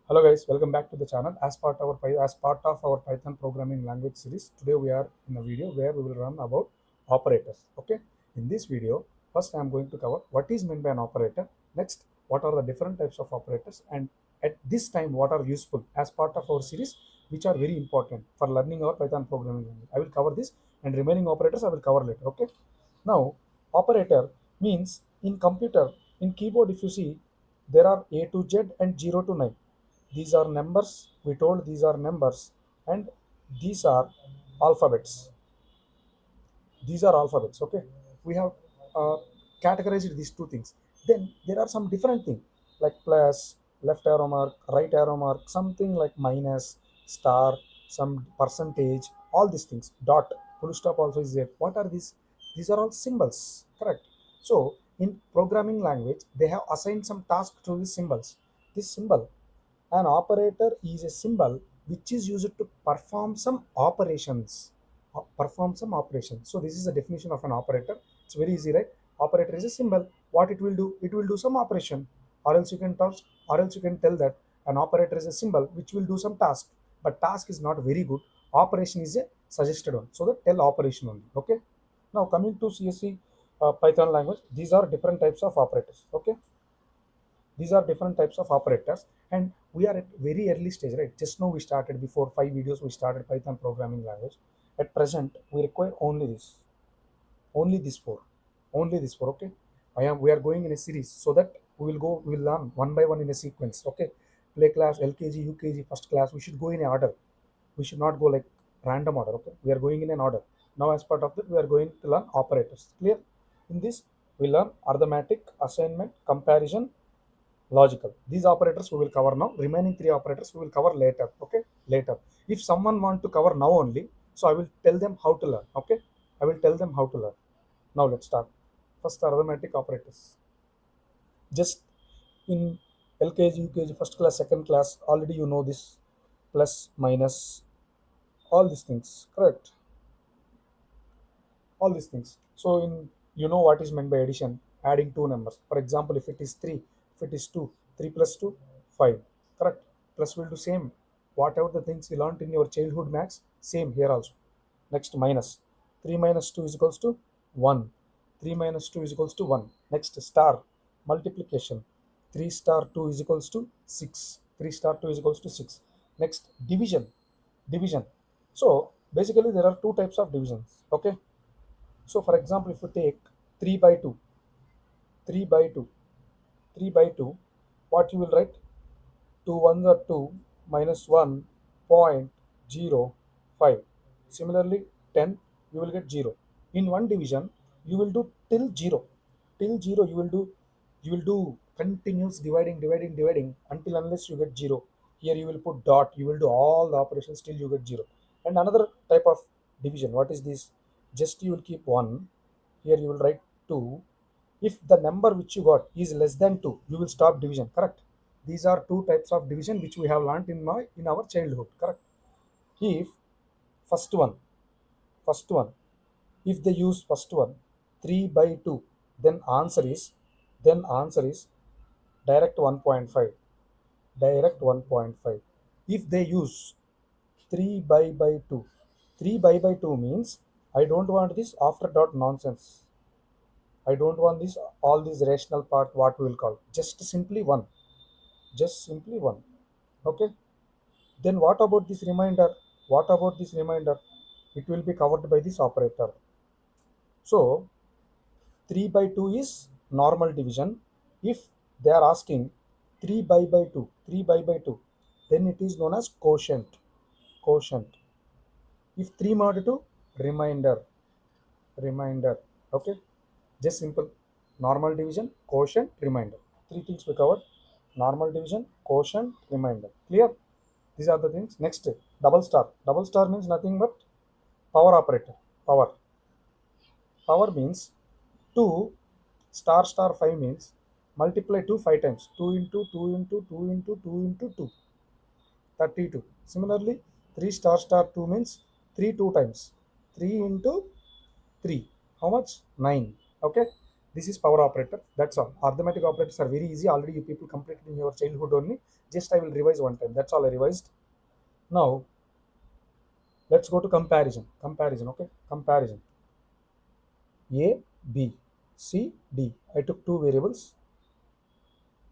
Hello guys, welcome back to the channel. As part of our Python programming language series, today we are in a video where we will run about operators. Okay, in this video, first I am going to cover what is meant by an operator. Next, what are the different types of operators, and at this time, what are useful as part of our series, which are very important for learning our Python programming language. I will cover this, and remaining operators I will cover later. Okay, now operator means in computer, in keyboard, if you see, there are A to Z and 0 to 9. These are numbers. We told these are numbers, and these are alphabets. These are alphabets. Okay, we have uh, categorized these two things. Then there are some different things like plus, left arrow mark, right arrow mark, something like minus, star, some percentage, all these things, dot, full stop also is there. What are these are all symbols, correct? So in programming language they have assigned some task to these symbols. This symbol, an operator is a symbol which is used to perform some operations. Perform some operations. So this is the definition of an operator. It's very easy, right? Operator is a symbol. What it will do? It will do some operation. Or else you can tell that an operator is a symbol which will do some task. But task is not very good. Operation is a suggested one. So that tell operation only. Okay. Now coming to CSC Python language, these are different types of operators. Okay, these are different types of operators, and we are at very early stage, right? Just now we started, before 5 videos we started Python programming language. At present we require only this four, only this four. Okay, we are going in a series, so that we will learn one by one in a sequence. Okay, play class, LKG, UKG, first class, we should go in a order. We should not go like random order. Okay, we are going in an order. Now as part of that we are going to learn operators. Clear? In this we learn arithmetic, assignment, comparison, logical. These operators we will cover now. Remaining three operators we will cover later. Okay, later. If someone want to cover now only, so I will tell them how to learn. Okay, I will tell them how to learn. Now let's start. First, arithmetic operators. Just in LKG, UKG, first class, second class, already you know this: plus, minus, all these things, correct? All these things. So in, you know what is meant by addition, adding two numbers. For example, if it is 3, if it is 2, 3 plus 2, 5, correct? Plus will do same, whatever the things you learned in your childhood maths, same here also. Next, minus, 3 minus 2 is equals to 1, 3 minus 2 is equals to 1. Next, star, multiplication, 3 star 2 is equals to 6, 3 star 2 is equals to 6. Next, division. So basically there are two types of divisions. Okay, so for example, if you take 3 by 2, 3 by 2, 3 by 2, what you will write? 2 ones are 2, minus 1.05. Similarly, 10, you will get 0. In one division, you will do till 0. Till 0, you will do continuous dividing until unless you get 0. Here you will put dot, you will do all the operations till you get 0. And another type of division, what is this? Just you will keep 1. Here you will write 2. If the number which you got is less than 2, you will stop division, correct? These are two types of division which we have learnt in our childhood, correct? If first one, first one, if they use first one, 3 by 2, then answer is direct 1.5, direct 1.5. If they use 3 by 2, 3 by 2 means I don't want this after dot nonsense. I don't want this, all this rational part, what we will call just simply one, just simply one. Okay, then what about this remainder? What about this remainder? It will be covered by this operator. So 3 by 2 is normal division. If they are asking 3 by 2, 3 by 2, then it is known as quotient. If 3 mod 2, remainder. Okay, just simple: normal division, quotient, remainder. Three things we covered: normal division, quotient, remainder. Clear? These are the things. Next, double star. Double star means nothing but power operator. Power means 2 star star 5 means multiply 2 5 times. 2 into 2 into 2 into 2 into 2, 32. Similarly, 3 star star 2 means 3 2 times. 3 into 3. How much? 9. Okay. This is power operator. That's all. Arithmetic operators are very easy. Already you people completed in your childhood only. Just I will revise one time. That's all I revised. Now let's go to comparison. Comparison, okay? Comparison. A, B, C, D. I took two variables.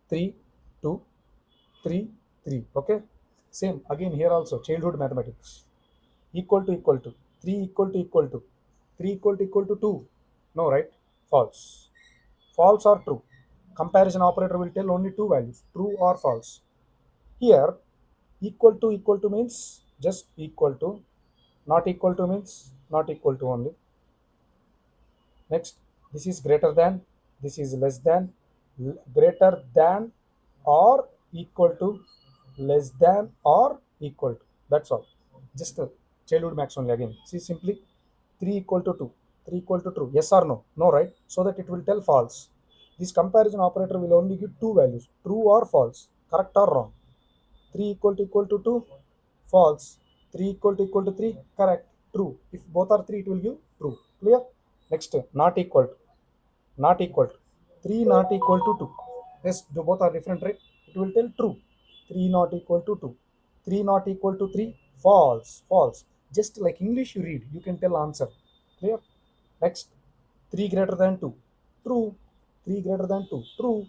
3, 2, 3, 3. Okay? Same again here also. Childhood mathematics. Equal to 3 equal to 3 equal to 2. No, right? False. False or true. Comparison operator will tell only two values, true or false. Here, equal to means just equal to, not equal to means not equal to only. Next, this is greater than, this is less than, greater than or equal to, less than or equal to. That's all. Just a childhood max only again. See simply 3 equal to 2, 3 equal to true. Yes or no? No, right? So that it will tell false. This comparison operator will only give two values, true or false, correct or wrong. 3 equal to 2, false. 3 equal to 3, correct, true. If both are 3, it will give true. Clear? Next, not equal to, not equal to. 3 not equal to 2. Yes, both are different, right? It will tell true. 3 not equal to 2. 3 not equal to 3, false, false. Just like English you read, you can tell answer. Clear? Next, 3 greater than 2, true. 3 greater than 2, true.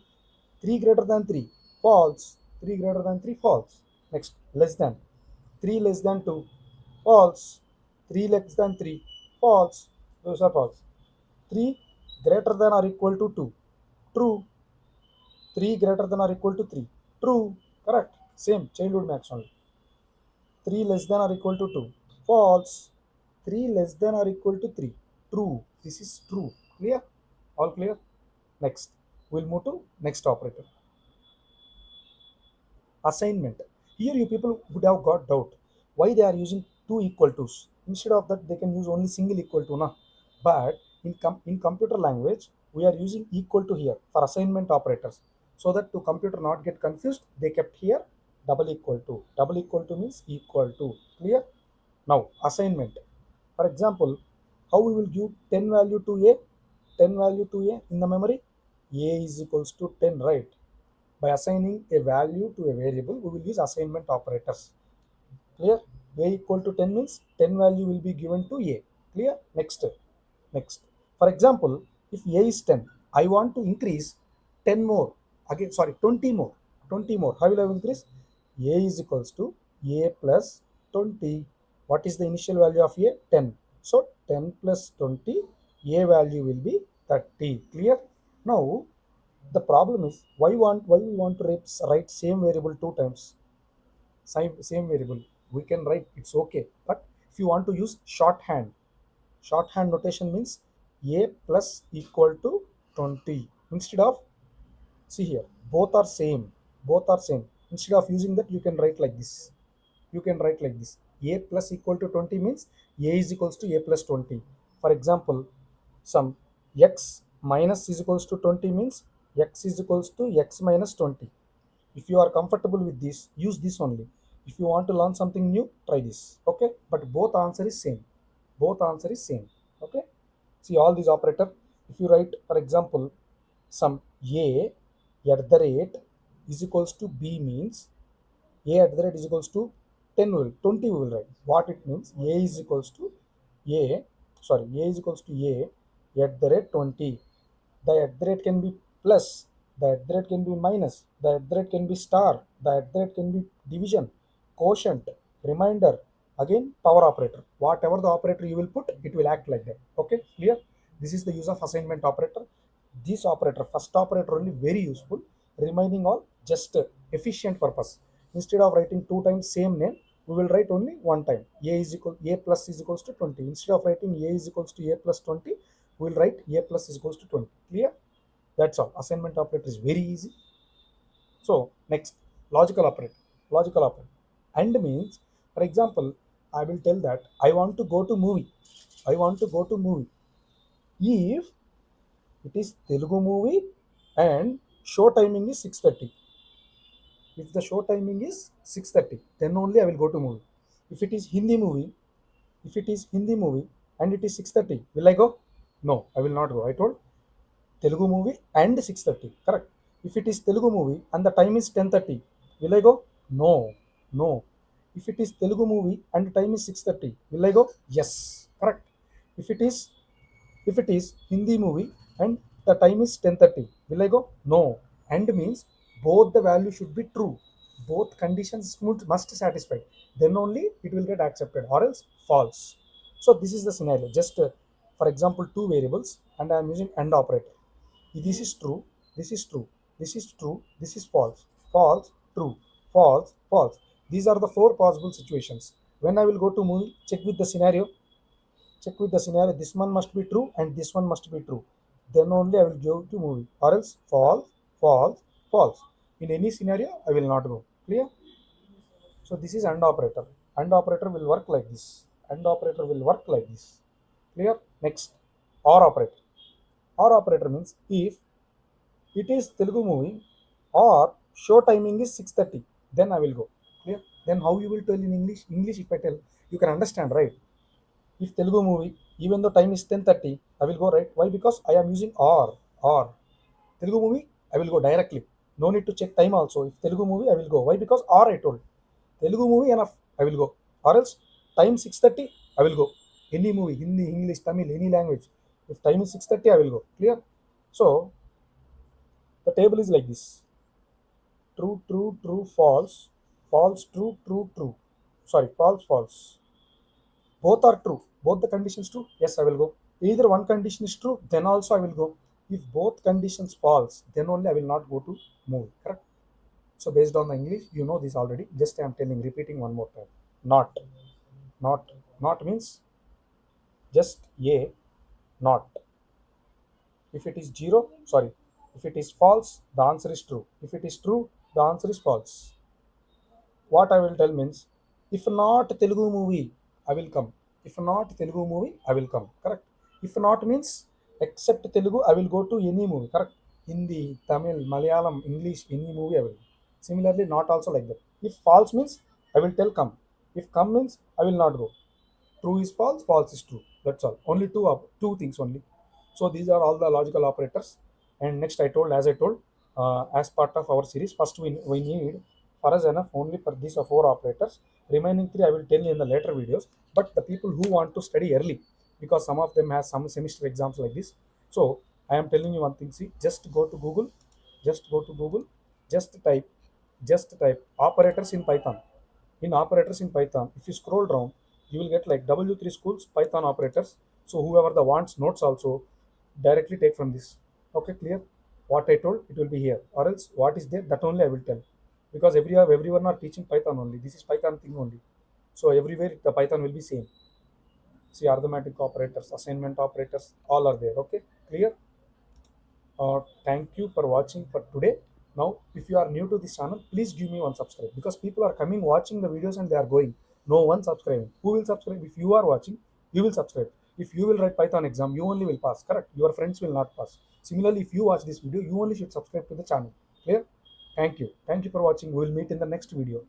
3 greater than 3, false. 3 greater than 3, false. Next, less than. 3 less than 2, false. 3 less than 3, false. Those are false. 3 greater than or equal to 2, true. 3 greater than or equal to 3, true. Correct. Same, childhood maths only. 3 less than or equal to 2, false. 3 less than or equal to 3, true. This is true. Clear? All clear? Next, we'll move to next operator. Assignment. Here you people would have got doubt why they are using two equal to's. Instead of that, they can use only single equal to. Na? But in computer language, we are using equal to here for assignment operators. So that to computer not get confused, they kept here double equal to. Double equal to means equal to. Clear? Now, assignment. For example, how we will give 10 value to A, 10 value to A in the memory? A is equals to 10, right? By assigning a value to a variable, we will use assignment operators. Clear? A equal to 10 means 10 value will be given to A. Clear? Next. Next. For example, if A is 10, I want to increase 10 more. Again, sorry, 20 more. 20 more. How will I increase? A is equals to A plus 20. What is the initial value of A? 10. So 10 plus 20, A value will be 30. Clear? Now, the problem is why we want to write same variable two times. Same variable we can write, it's okay, but if you want to use shorthand notation means A plus equal to 20 instead of, see here, both are same. Instead of using that, you can write like this. You can write like this. A plus equal to 20 means A is equals to A plus 20. For example, some x minus is equals to 20 means x is equals to x minus 20. If you are comfortable with this, use this only. If you want to learn something new, try this. Okay, but both answer is same. Both answer is same. Okay, see all these operator. If you write, for example, some a at the rate is equals to b means a at the rate is equals to 10 will 20 we will write. What it means? A is equals to a, sorry, a is equals to a at the rate 20. The at the rate can be plus, the at the rate can be minus, the at the rate can be star, the at the rate can be division, quotient, remainder, again power operator. Whatever the operator you will put, it will act like that. Okay, clear? This is the use of assignment operator. This operator, first operator only very useful, remaining all just efficient purpose. Instead of writing two times same name, we will write only one time. A plus is equals to 20. Instead of writing A is equals to A plus 20, we will write A plus is equals to 20. Clear? That's all. Assignment operator is very easy. So next, logical operator. Logical operator. And means, for example, I will tell that I want to go to movie. I want to go to movie. If it is Telugu movie and show timing is 6:30. If the show timing is 6:30, then only I will go to movie. If it is Hindi movie, if it is Hindi movie and it is 6:30, will I go? No, I will not go. I told Telugu movie and 6:30. Correct. If it is Telugu movie and the time is 10:30, Will I go? No, no. If it is Telugu movie and time is 6:30, will I go? Yes, correct. If it is if it is Hindi movie and the time is 10:30, will I go? No. And means both the value should be true. Both conditions must satisfy. Then only it will get accepted, or else false. So this is the scenario. Just for example, two variables, and I am using AND operator. This is true. This is true. This is true. This is false. False. True. False. False. These are the four possible situations. When I will go to movie, check with the scenario. Check with the scenario. This one must be true and this one must be true. Then only I will go to movie. Or else false, false, false. In any scenario, I will not go. Clear? So this is AND operator. AND operator will work like this. AND operator will work like this. Clear? Next, OR operator. OR operator means if it is Telugu movie or show timing is 6:30, then I will go. Clear? Then how you will tell in English? English if I tell, you can understand, right? If Telugu movie, even though time is 10:30, I will go, right? Why? Because I am using or. Telugu movie, I will go directly. No need to check time also. If Telugu movie, I will go. Why? Because or I told. Telugu movie enough, I will go. Or else time 6:30, I will go. Any movie, Hindi, English, Tamil, any language. If time is 6:30, I will go. Clear? So the table is like this: true, true, true, false, false, true, true, true. Sorry, false, false. Both are true. Both the conditions true. Yes, I will go. Either one condition is true, then also I will go. If both conditions false, then only I will not go to movie. Correct? So based on the English, you know this already. Just I am telling, repeating one more time. Not, not, not means just a, not. If it is zero, sorry. If it is false, the answer is true. If it is true, the answer is false. What I will tell means, if not Telugu movie, I will come. If not Telugu movie, I will come. Correct. If not means except Telugu, I will go to any movie. Correct. Hindi, Tamil, Malayalam, English, any movie I will. Similarly, not also like that. If false means I will tell come. If come means I will not go. True is false, false is true. That's all. Only two things only. So these are all the logical operators. And next, as I told, as part of our series, first we need for us enough only for these four operators. Remaining three I will tell you in the later videos. But the people who want to study early, because some of them has some semester exams like this. So I am telling you one thing. See, just go to Google. Just go to Google. Just type. Just type operators in Python. In operators in Python, if you scroll down, you will get like W3 schools Python operators. So whoever the wants notes also directly take from this. Okay, clear? What I told, it will be here. Or else what is there, that only I will tell. Because everyone are teaching Python only. This is Python thing only. So everywhere the Python will be same. See, arithmetic operators, assignment operators, all are there. Okay, clear? Thank you for watching for today. Now, if you are new to this channel, please give me one subscribe, because people are coming watching the videos and they are going. No one subscribing. Who will subscribe? If you are watching, you will subscribe. If you will write Python exam, you only will pass. Correct? Your friends will not pass. Similarly, if you watch this video, you only should subscribe to the channel. Clear? Thank you. Thank you for watching. We will meet in the next video.